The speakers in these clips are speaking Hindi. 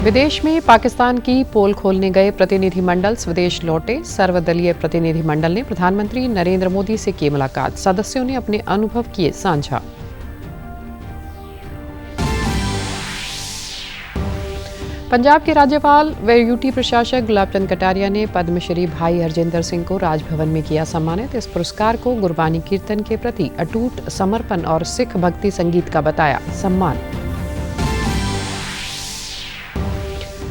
विदेश में पाकिस्तान की पोल खोलने गए प्रतिनिधिमंडल स्वदेश लौटे। सर्वदलीय प्रतिनिधिमंडल ने प्रधानमंत्री नरेंद्र मोदी से की मुलाकात। सदस्यों ने अपने अनुभव किए साझा। पंजाब के राज्यपाल व यूटी प्रशासक गुलाब चंद कटारिया ने पद्मश्री भाई हरजिंदर सिंह को राजभवन में किया सम्मानित। इस पुरस्कार को गुरबानी कीर्तन के प्रति अटूट समर्पण और सिख भक्ति संगीत का बताया सम्मान।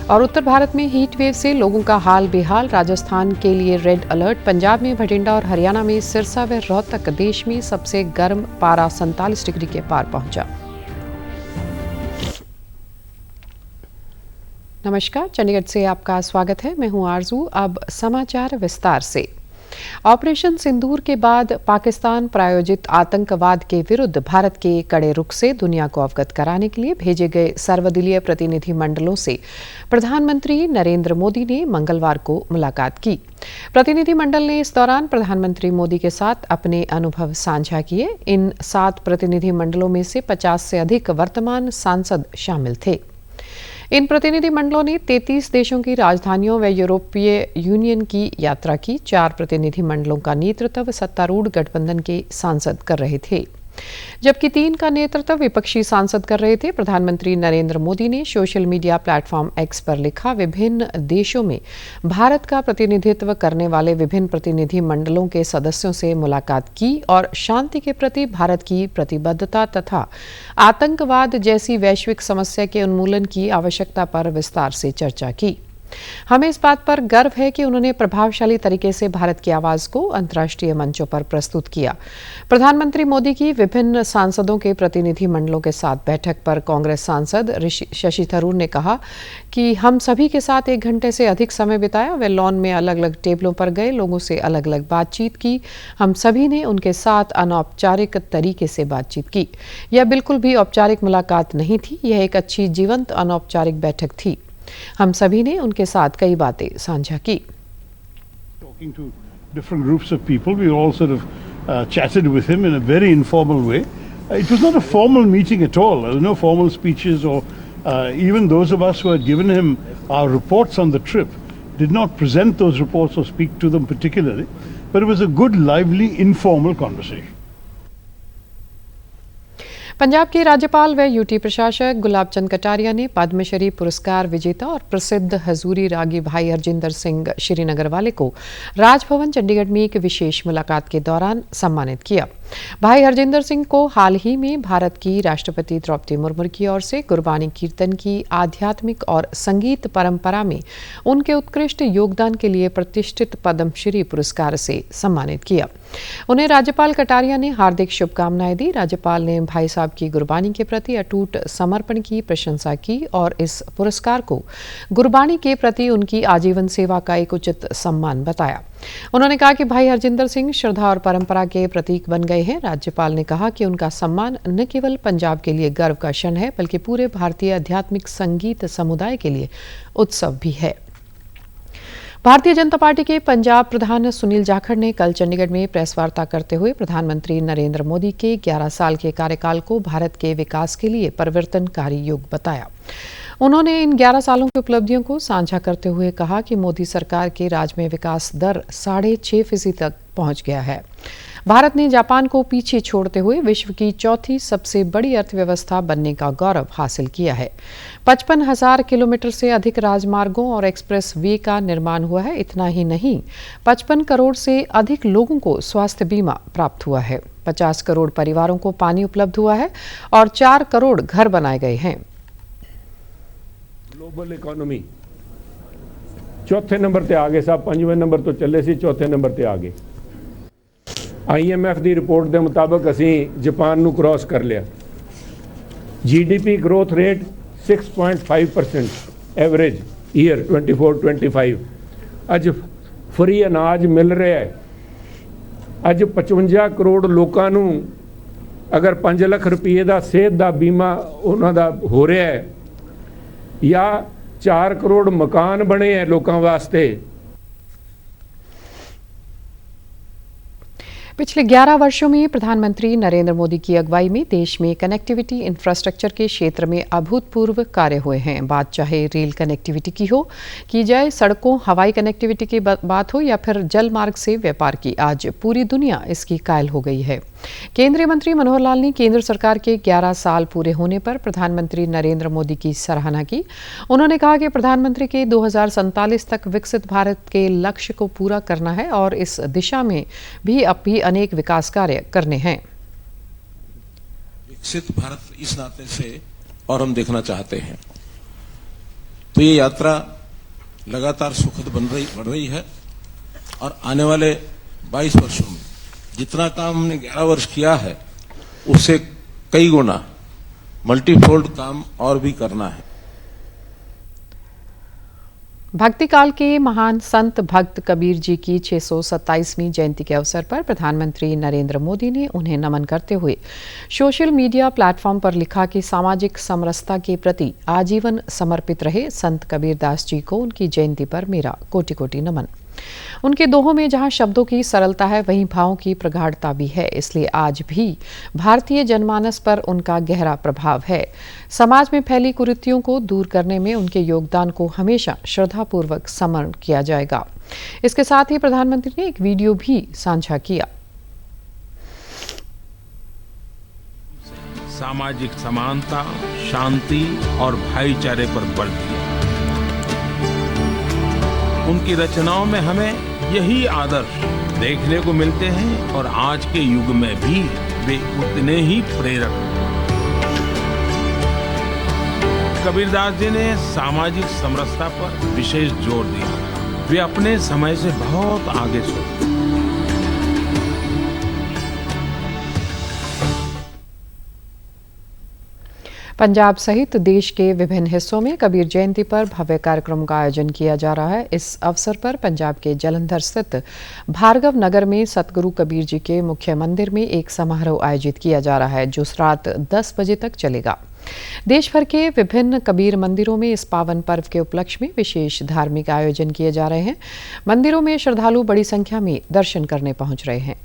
और उत्तर भारत में हीट वेव से लोगों का हाल बेहाल। राजस्थान के लिए रेड अलर्ट। पंजाब में भटिंडा और हरियाणा में सिरसा व रोहतक। देश में सबसे गर्म पारा 47 डिग्री के पार पहुंचा। नमस्कार, चंडीगढ़ से आपका स्वागत है। मैं हूं आरजू। अब समाचार विस्तार से। ऑपरेशन सिंदूर के बाद पाकिस्तान प्रायोजित आतंकवाद के विरुद्ध भारत के कड़े रुख से दुनिया को अवगत कराने के लिए भेजे गए सर्वदलीय प्रतिनिधि मंडलों से प्रधानमंत्री नरेंद्र मोदी ने मंगलवार को मुलाकात की। प्रतिनिधिमंडल ने इस दौरान प्रधानमंत्री मोदी के साथ अपने अनुभव साझा किए। इन 7 प्रतिनिधि मंडलों में से 50 से अधिक वर्तमान सांसद शामिल थे। इन प्रतिनिधि मंडलों ने 33 देशों की राजधानियों व यूरोपीय यूनियन की यात्रा की। 4 प्रतिनिधि मंडलों का नेतृत्व सत्तारूढ़ गठबंधन के सांसद कर रहे थे, जबकि 3 का नेतृत्व विपक्षी सांसद कर रहे थे। प्रधानमंत्री नरेंद्र मोदी ने सोशल मीडिया प्लेटफॉर्म एक्स पर लिखा, विभिन्न देशों में भारत का प्रतिनिधित्व करने वाले विभिन्न प्रतिनिधि मंडलों के सदस्यों से मुलाकात की और शांति के प्रति भारत की प्रतिबद्धता तथा आतंकवाद जैसी वैश्विक समस्या के उन्मूलन की आवश्यकता पर विस्तार से चर्चा की। हमें इस बात पर गर्व है कि उन्होंने प्रभावशाली तरीके से भारत की आवाज को अंतर्राष्ट्रीय मंचों पर प्रस्तुत किया। प्रधानमंत्री मोदी की विभिन्न सांसदों के प्रतिनिधि मंडलों के साथ बैठक पर कांग्रेस सांसद शशि थरूर ने कहा कि हम सभी के साथ 1 घंटे से अधिक समय बिताया। वे लॉन में अलग अलग टेबलों पर गए, लोगों से अलग अलग बातचीत की। हम सभी ने उनके साथ अनौपचारिक तरीके से बातचीत की। यह बिल्कुल भी औपचारिक मुलाकात नहीं थी, यह एक अच्छी जीवंत अनौपचारिक बैठक थी। हम सभी ने उनके साथ कई बातें साझा की। Talking to different groups of people, we all sort of chatted with him in a very informal way. It was not a formal meeting at all. There were no formal speeches or even those of us who had given him our reports on the trip did not present those reports or speak to them particularly. But it was a good, lively, informal conversation. Punjab के राज्यपाल व यूटी प्रशासक गुलाब चंद कटारिया ने पद्मश्री पुरस्कार विजेता और प्रसिद्ध हजूरी रागी भाई हरजिंदर सिंह श्रीनगर वाले को राजभवन चंडीगढ़ में एक विशेष मुलाकात के दौरान सम्मानित किया। भाई हरजिंदर सिंह को हाल ही में भारत की राष्ट्रपति द्रौपदी मुर्मू की ओर से गुरबानी कीर्तन की आध्यात्मिक और संगीत परंपरा में उनके उत्कृष्ट योगदान के लिए प्रतिष्ठित पद्मश्री पुरस्कार से सम्मानित किया। उन्हें राज्यपाल कटारिया ने हार्दिक शुभकामनाएं दी। राज्यपाल ने भाई साहब की गुरबानी के प्रति अटूट समर्पण की प्रशंसा की और इस पुरस्कार को गुरबानी के प्रति उनकी आजीवन सेवा का एक उचित सम्मान बताया। उन्होंने कहा कि भाई हरजिंदर सिंह श्रद्धा और परंपरा के प्रतीक बन गए हैं। राज्यपाल ने कहा कि उनका सम्मान न केवल पंजाब के लिए गर्व का क्षण है, बल्कि पूरे भारतीय आध्यात्मिक संगीत समुदाय के लिए उत्सव भी है। भारतीय जनता पार्टी के पंजाब प्रधान सुनील जाखड़ ने कल चंडीगढ़ में प्रेस वार्ता करते हुए प्रधानमंत्री नरेंद्र मोदी के 11 साल के कार्यकाल को भारत के विकास के लिए परिवर्तनकारी युग बताया। उन्होंने इन 11 सालों की उपलब्धियों को साझा करते हुए कहा कि मोदी सरकार के राज में विकास दर 6.5% तक पहुंच गया है। भारत ने जापान को पीछे छोड़ते हुए विश्व की 4थी सबसे बड़ी अर्थव्यवस्था बनने का गौरव हासिल किया है। 55,000 किलोमीटर से अधिक राजमार्गों और एक्सप्रेस वे का निर्माण हुआ है। इतना ही नहीं, 55 करोड़ से अधिक लोगों को स्वास्थ्य बीमा प्राप्त हुआ है। 50 करोड़ परिवारों को पानी उपलब्ध हुआ है और 4 करोड़ घर बनाए गए हैं। ग्लोबल इकोनॉमी चौथे नंबर ते आ गए साहब, 5वें नंबर तो चले सी, चौथे नंबर ते आ गए। IMF की रिपोर्ट के मुताबिक असी जापान नू क्रॉस कर लिया। GDP growth rate 6.5% average year 24-25। अज फ्री अनाज मिल रहा है। अज 55 करोड़ लोगों नू अगर 5 लाख रुपये का सेहत का बीमा उन्होंने हो रहा है, या 4 करोड़ मकान बने हैं लोगों वास्ते। पिछले 11 वर्षों में प्रधानमंत्री नरेंद्र मोदी की अगुवाई में देश में कनेक्टिविटी इंफ्रास्ट्रक्चर के क्षेत्र में अभूतपूर्व कार्य हुए हैं। बात चाहे रेल कनेक्टिविटी की जाए, सड़कों, हवाई कनेक्टिविटी की बात हो या फिर जल मार्ग से व्यापार की, आज पूरी दुनिया इसकी कायल हो गई है। केंद्रीय मंत्री मनोहर लाल ने केंद्र सरकार के 11 साल पूरे होने पर प्रधानमंत्री नरेंद्र मोदी की सराहना की। उन्होंने कहा कि प्रधानमंत्री के 2047 तक विकसित भारत के लक्ष्य को पूरा करना है और इस दिशा में भी अब भी अनेक विकास कार्य करने हैं। विकसित भारत इस नाते से और हम देखना चाहते हैं, तो ये यात्रा लगातार सुखद बढ़ रही है और आने वाले 22 वर्षों में जितना काम हमने 11 वर्ष किया है उससे कई गुना मल्टीफोल्ड काम और भी करना है। भक्ति काल के महान संत भक्त कबीर जी की 627वीं जयंती के अवसर पर प्रधानमंत्री नरेंद्र मोदी ने उन्हें नमन करते हुए सोशल मीडिया प्लेटफॉर्म पर लिखा कि सामाजिक समरसता के प्रति आजीवन समर्पित रहे संत कबीरदास जी को उनकी जयंती पर मेरा कोटि कोटि नमन। उनके दोहों में जहां शब्दों की सरलता है, वहीं भावों की प्रगाढ़ता भी है। इसलिए आज भी भारतीय जनमानस पर उनका गहरा प्रभाव है। समाज में फैली कुरीतियों को दूर करने में उनके योगदान को हमेशा श्रद्धापूर्वक स्मरण किया जाएगा। इसके साथ ही प्रधानमंत्री ने एक वीडियो भी साझा किया। सामाजिक समानता, शांति और भाईचारे पर बल दिया। उनकी रचनाओं में हमें यही आदर्श देखने को मिलते हैं और आज के युग में भी वे उतने ही प्रेरक हैं। कबीरदास जी ने सामाजिक समरसता पर विशेष जोर दिया। वे अपने समय से बहुत आगे सोचते। पंजाब सहित देश के विभिन्न हिस्सों में कबीर जयंती पर भव्य कार्यक्रम का आयोजन किया जा रहा है। इस अवसर पर पंजाब के जलंधर स्थित भार्गव नगर में सतगुरु कबीर जी के मुख्य मंदिर में एक समारोह आयोजित किया जा रहा है, जो रात 10 बजे तक चलेगा। देश भर के विभिन्न कबीर मंदिरों में इस पावन पर्व के उपलक्ष्य में विशेष धार्मिक आयोजन किए जा रहे हैं। मंदिरों में श्रद्धालु बड़ी संख्या में दर्शन करने पहुंच रहे हैं।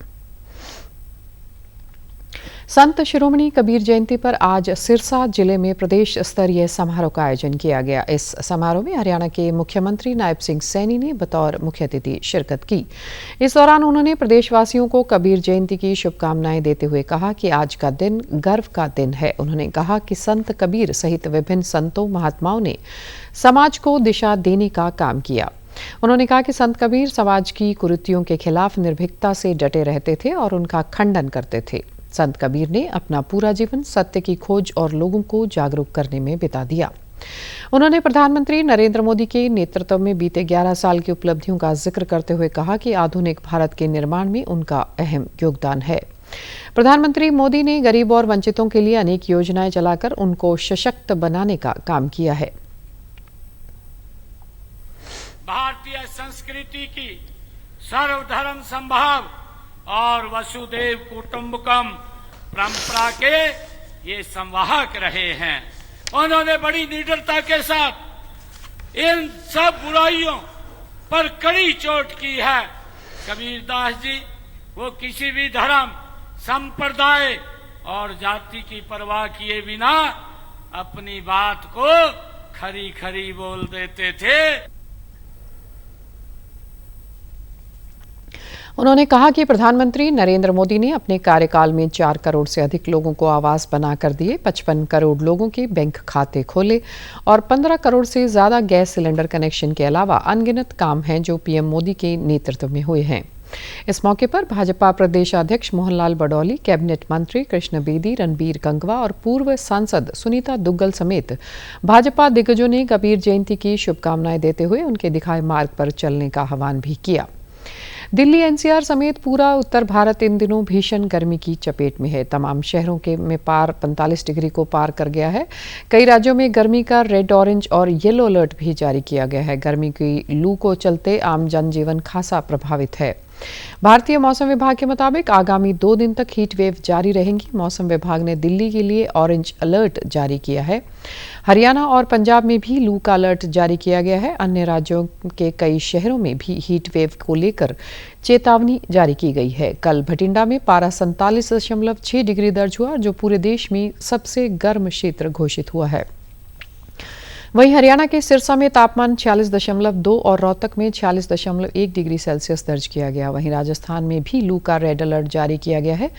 संत शिरोमणि कबीर जयंती पर आज सिरसा जिले में प्रदेश स्तरीय समारोह का आयोजन किया गया। इस समारोह में हरियाणा के मुख्यमंत्री नायब सिंह सैनी ने बतौर मुख्य अतिथि शिरकत की। इस दौरान उन्होंने प्रदेशवासियों को कबीर जयंती की शुभकामनाएं देते हुए कहा कि आज का दिन गर्व का दिन है। उन्होंने कहा कि संत कबीर सहित विभिन्न संतों महात्माओं ने समाज को दिशा देने का काम किया। उन्होंने कहा कि संत कबीर समाज की कुरीतियों के खिलाफ निर्भीकता से डटे रहते थे और उनका खंडन करते थे। संत कबीर ने अपना पूरा जीवन सत्य की खोज और लोगों को जागरूक करने में बिता दिया। उन्होंने प्रधानमंत्री नरेंद्र मोदी के नेतृत्व में बीते 11 साल की उपलब्धियों का जिक्र करते हुए कहा कि आधुनिक भारत के निर्माण में उनका अहम योगदान है। प्रधानमंत्री मोदी ने गरीब और वंचितों के लिए अनेक योजनाएं चलाकर उनको सशक्त बनाने का काम किया है। भारतीय संस्कृति की सर्वधर्म संभाव और वसुदेव कुटुंबकम परंपरा के ये संवाहक रहे हैं। उन्होंने बड़ी निडरता के साथ इन सब बुराइयों पर कड़ी चोट की है। कबीरदास जी वो किसी भी धर्म, संप्रदाय और जाति की परवाह किए बिना अपनी बात को खरी खरी बोल देते थे। उन्होंने कहा कि प्रधानमंत्री नरेंद्र मोदी ने अपने कार्यकाल में 4 करोड़ से अधिक लोगों को आवास बनाकर दिए, 55 करोड़ लोगों के बैंक खाते खोले और 15 करोड़ से ज्यादा गैस सिलेंडर कनेक्शन के अलावा अनगिनत काम हैं जो पीएम मोदी के नेतृत्व में हुए हैं। इस मौके पर भाजपा प्रदेश अध्यक्ष मोहनलाल बडौली, कैबिनेट मंत्री कृष्ण बेदी, रणबीर गंगवा और पूर्व सांसद सुनीता दुग्गल समेत भाजपा दिग्गजों ने कबीर जयंती की शुभकामनाएं देते हुए उनके दिखाए मार्ग पर चलने का आह्वान भी किया। दिल्ली एनसीआर समेत पूरा उत्तर भारत इन दिनों भीषण गर्मी की चपेट में है। तमाम शहरों में पार 45 डिग्री को पार कर गया है। कई राज्यों में गर्मी का रेड, ऑरेंज और येलो अलर्ट भी जारी किया गया है। गर्मी की लू को चलते आम जनजीवन खासा प्रभावित है। भारतीय मौसम विभाग के मुताबिक आगामी 2 दिन तक हीट वेव जारी रहेंगी। मौसम विभाग ने दिल्ली के लिए ऑरेंज अलर्ट जारी किया है। हरियाणा और पंजाब में भी लू का अलर्ट जारी किया गया है। अन्य राज्यों के कई शहरों में भी हीट वेव को लेकर चेतावनी जारी की गई है। कल भटिंडा में पारा 47.6 डिग्री दर्ज हुआ, जो पूरे देश में सबसे गर्म क्षेत्र घोषित हुआ है। वहीं हरियाणा के सिरसा में तापमान 46.2 और रोहतक में 46.1 डिग्री सेल्सियस दर्ज किया गया। वहीं राजस्थान में भी लू का रेड अलर्ट जारी किया गया है।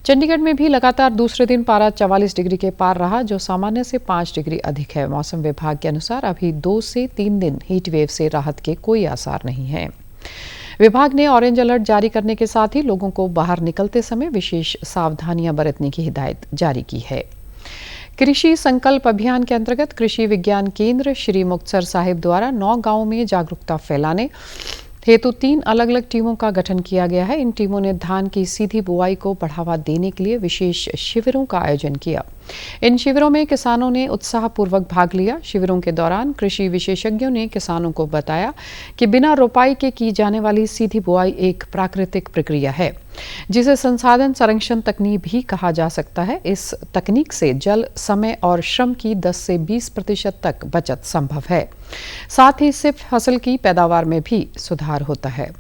चंडीगढ़ में भी लगातार दूसरे दिन पारा 44 डिग्री के पार रहा, जो सामान्य से 5 डिग्री अधिक है। मौसम विभाग के अनुसार अभी 2 से 3 दिन हीट वेव से राहत के कोई आसार नहीं है। विभाग ने ऑरेंज अलर्ट जारी करने के साथ ही लोगों को बाहर निकलते समय विशेष सावधानियां बरतने की हिदायत जारी की है। कृषि संकल्प अभियान के अंतर्गत कृषि विज्ञान केंद्र श्री मुक्तसर साहिब द्वारा 9 गांवों में जागरूकता फैलाने हेतु 3 अलग अलग टीमों का गठन किया गया है। इन टीमों ने धान की सीधी बुआई को बढ़ावा देने के लिए विशेष शिविरों का आयोजन किया। इन शिविरों में किसानों ने उत्साहपूर्वक भाग लिया। शिविरों के दौरान कृषि विशेषज्ञों ने किसानों को बताया कि बिना रोपाई के की जाने वाली सीधी बुआई एक प्राकृतिक प्रक्रिया है, जिसे संसाधन संरक्षण तकनीक भी कहा जा सकता है। इस तकनीक से जल, समय और श्रम की 10 से 20% तक बचत संभव है। साथ ही इससे फसल की पैदावार में भी सुधार होता है।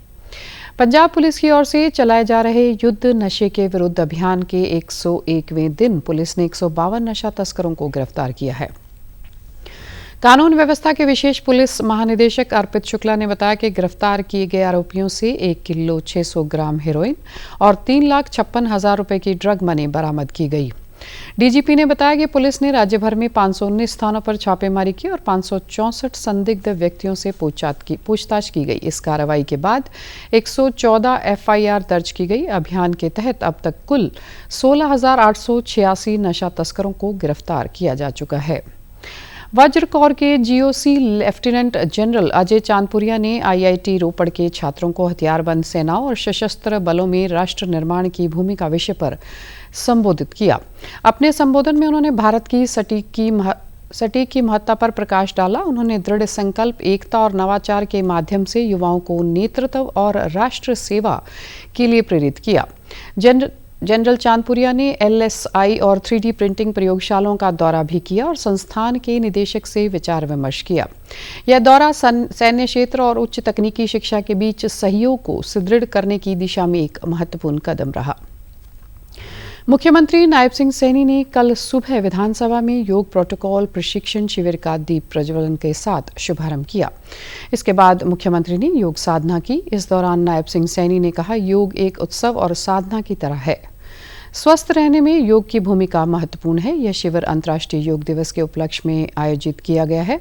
पंजाब पुलिस की ओर से चलाए जा रहे युद्ध नशे के विरुद्ध अभियान के 101वें दिन पुलिस ने 152 नशा तस्करों को गिरफ्तार किया है। कानून व्यवस्था के विशेष पुलिस महानिदेशक अर्पित शुक्ला ने बताया कि गिरफ्तार किए गए आरोपियों से 1 किलो 600 ग्राम हेरोइन और 3,56,000 रुपए की ड्रग मनी बरामद की गई। डीजीपी ने बताया कि पुलिस ने राज्य भर में 519 स्थानों पर छापेमारी की और 564 संदिग्ध व्यक्तियों से पूछताछ की गई। इस कार्रवाई के बाद 114 एफआईआर दर्ज की गई। अभियान के तहत अब तक कुल 16,886 नशा तस्करों को गिरफ्तार किया जा चुका है। वज्र कोर के जीओसी लेफ्टिनेंट जनरल अजय चांदपुरिया ने आईआईटी रोपड़ के छात्रों को हथियारबंद सेनाओं और सशस्त्र बलों में राष्ट्र निर्माण की भूमिका विषय पर संबोधित किया। अपने संबोधन में उन्होंने भारत की सटीक की महत्ता पर प्रकाश डाला। उन्होंने दृढ़ संकल्प, एकता और नवाचार के माध्यम से युवाओं को नेतृत्व और राष्ट्र सेवा के लिए प्रेरित किया। जनरल चांदपुरिया ने एलएसआई और 3D प्रिंटिंग प्रयोगशालाओं का दौरा भी किया और संस्थान के निदेशक से विचार विमर्श किया। यह दौरा सैन्य क्षेत्र और उच्च तकनीकी शिक्षा के बीच सहयोग को सुदृढ़ करने की दिशा में एक महत्वपूर्ण कदम रहा। मुख्यमंत्री नायब सिंह सैनी ने कल सुबह विधानसभा में योग प्रोटोकॉल प्रशिक्षण शिविर का दीप प्रज्वलन के साथ शुभारंभ किया। इसके बाद मुख्यमंत्री ने योग साधना की। इस दौरान नायब सिंह सैनी ने कहा, योग एक उत्सव और साधना की तरह है। स्वस्थ रहने में योग की भूमिका महत्वपूर्ण है। यह शिविर अंतर्राष्ट्रीय योग दिवस के उपलक्ष्य में आयोजित किया गया है।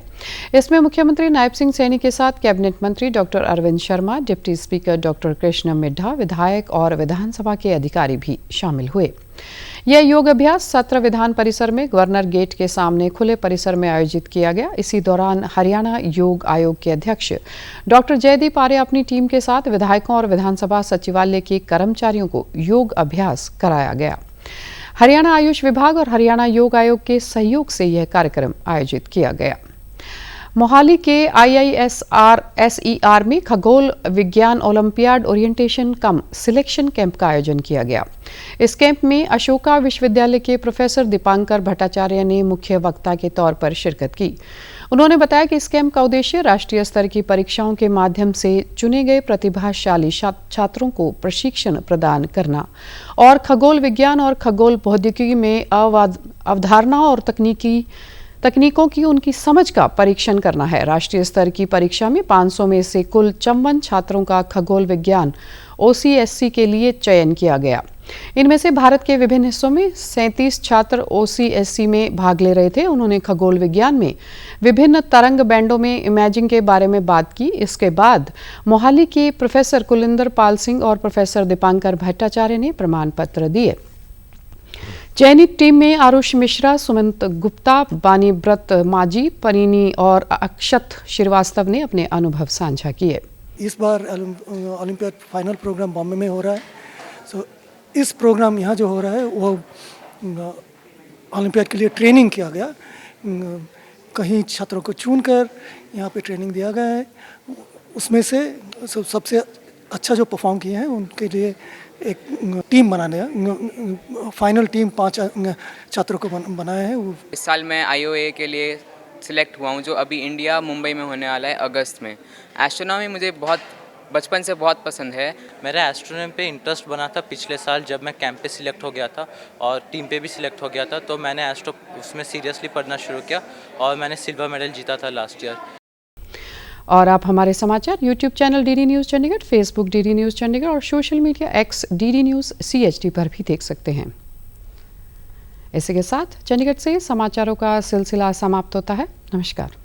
इसमें मुख्यमंत्री नायब सिंह सैनी के साथ कैबिनेट मंत्री doctor Arvind Sharma, deputy speaker doctor Krishna Middha, विधायक और विधानसभा के अधिकारी भी शामिल हुए। यह योग अभ्यास सत्र विधान परिसर में गवर्नर गेट के सामने खुले परिसर में आयोजित किया गया। इसी दौरान हरियाणा योग आयोग के अध्यक्ष डॉक्टर जयदीप आर्य अपनी टीम के साथ विधायकों और विधानसभा सचिवालय के कर्मचारियों को योग अभ्यास कराया गया। हरियाणा आयुष विभाग और हरियाणा योग आयोग के सहयोग से यह कार्यक्रम आयोजित किया गया। मोहाली के IISR-SER में खगोल विज्ञान ओलंपियाड ओरिएंटेशन कम सिलेक्शन कैंप का आयोजन किया गया। इस कैंप में अशोका विश्वविद्यालय के प्रोफेसर दीपांकर भट्टाचार्य ने मुख्य वक्ता के तौर पर शिरकत की। उन्होंने बताया कि इस कैंप का उद्देश्य राष्ट्रीय स्तर की परीक्षाओं के माध्यम से चुने गए प्रतिभाशाली छात्रों को प्रशिक्षण प्रदान करना और खगोल विज्ञान और खगोल भौतिकी में अवधारणा और तकनीकों की उनकी समझ का परीक्षण करना है। राष्ट्रीय स्तर की परीक्षा में 500 में से कुल 54 छात्रों का खगोल विज्ञान OCSC के लिए चयन किया गया। इनमें से भारत के विभिन्न हिस्सों में 37 छात्र OCSC में भाग ले रहे थे। उन्होंने खगोल विज्ञान में विभिन्न तरंग बैंडों में इमेजिंग के बारे में बात की। इसके बाद मोहाली के प्रोफेसर कुलिंदर पाल सिंह और प्रोफेसर दीपांकर भट्टाचार्य ने प्रमाण पत्र दिए। चयनित टीम में आरुष मिश्रा, सुमंत गुप्ता, बानी व्रत माजी, परिनी और अक्षत श्रीवास्तव ने अपने अनुभव साझा किए। इस बार ओलंपियाड फाइनल प्रोग्राम बॉम्बे में हो रहा है। सो इस प्रोग्राम यहाँ जो हो रहा है वो ओलंपियाड के लिए ट्रेनिंग किया गया। कहीं छात्रों को चुनकर यहाँ पे ट्रेनिंग दिया गया है। उसमें से सबसे अच्छा जो परफॉर्म किए हैं उनके लिए एक टीम बनाने फाइनल टीम 5 छात्रों को बनाया है। वो इस साल मैं IOA के लिए सिलेक्ट हुआ हूँ, जो अभी इंडिया मुंबई में होने वाला है अगस्त में। एस्ट्रोनॉमी मुझे बचपन से बहुत पसंद है। मेरा एस्ट्रोनॉमी पे इंटरेस्ट बना था पिछले साल जब मैं कैंप पे सिलेक्ट हो गया था और टीम पे भी सिलेक्ट हो गया था, तो मैंने एस्ट्रो उसमें सीरियसली पढ़ना शुरू किया और मैंने सिल्वर मेडल जीता था लास्ट ईयर। और आप हमारे समाचार YouTube channel DD news Chandigarh, Facebook DD news Chandigarh और social media X DD news CHD पर भी देख सकते हैं। इसी के साथ चंडीगढ़ से समाचारों का सिलसिला समाप्त होता है। नमस्कार।